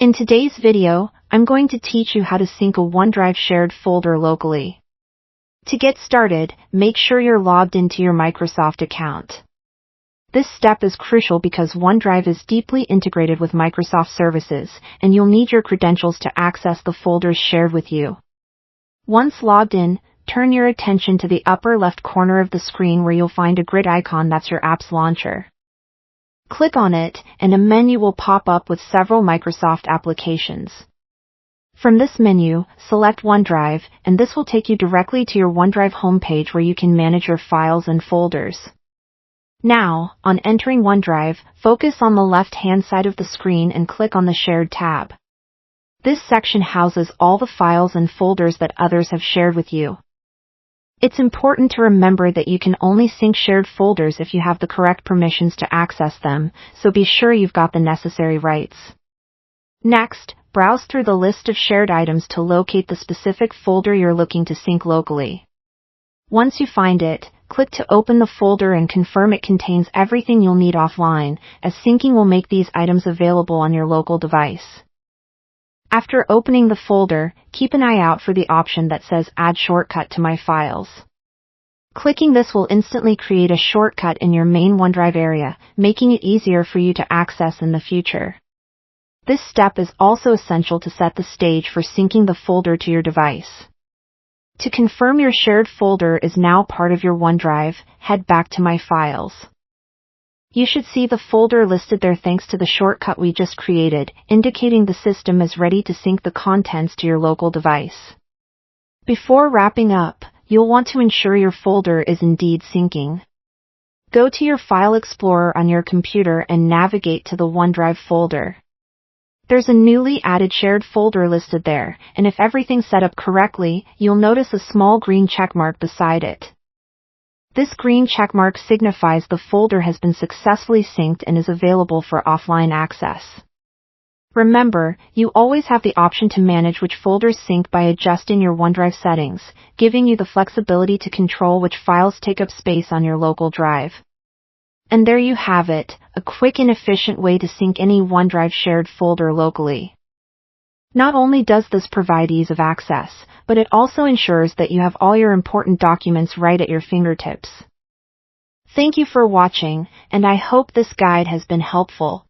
In today's video, I'm going to teach you how to sync a OneDrive shared folder locally. To get started, make sure you're logged into your Microsoft account. This step is crucial because OneDrive is deeply integrated with Microsoft services, and you'll need your credentials to access the folders shared with you. Once logged in, turn your attention to the upper left corner of the screen where you'll find a grid icon that's your app's launcher. Click on it, and a menu will pop up with several Microsoft applications. From this menu, select OneDrive, and this will take you directly to your OneDrive homepage where you can manage your files and folders. Now, on entering OneDrive, focus on the left-hand side of the screen and click on the Shared tab. This section houses all the files and folders that others have shared with you. It's important to remember that you can only sync shared folders if you have the correct permissions to access them, so be sure you've got the necessary rights. Next, browse through the list of shared items to locate the specific folder you're looking to sync locally. Once you find it, click to open the folder and confirm it contains everything you'll need offline, as syncing will make these items available on your local device. After opening the folder, keep an eye out for the option that says Add Shortcut to My Files. Clicking this will instantly create a shortcut in your main OneDrive area, making it easier for you to access in the future. This step is also essential to set the stage for syncing the folder to your device. To confirm your shared folder is now part of your OneDrive, head back to My Files. You should see the folder listed there thanks to the shortcut we just created, indicating the system is ready to sync the contents to your local device. Before wrapping up, you'll want to ensure your folder is indeed syncing. Go to your File Explorer on your computer and navigate to the OneDrive folder. There's a newly added shared folder listed there, and if everything's set up correctly, you'll notice a small green checkmark beside it. This green checkmark signifies the folder has been successfully synced and is available for offline access. Remember, you always have the option to manage which folders sync by adjusting your OneDrive settings, giving you the flexibility to control which files take up space on your local drive. And there you have it, a quick and efficient way to sync any OneDrive shared folder locally. Not only does this provide ease of access, but it also ensures that you have all your important documents right at your fingertips. Thank you for watching, and I hope this guide has been helpful.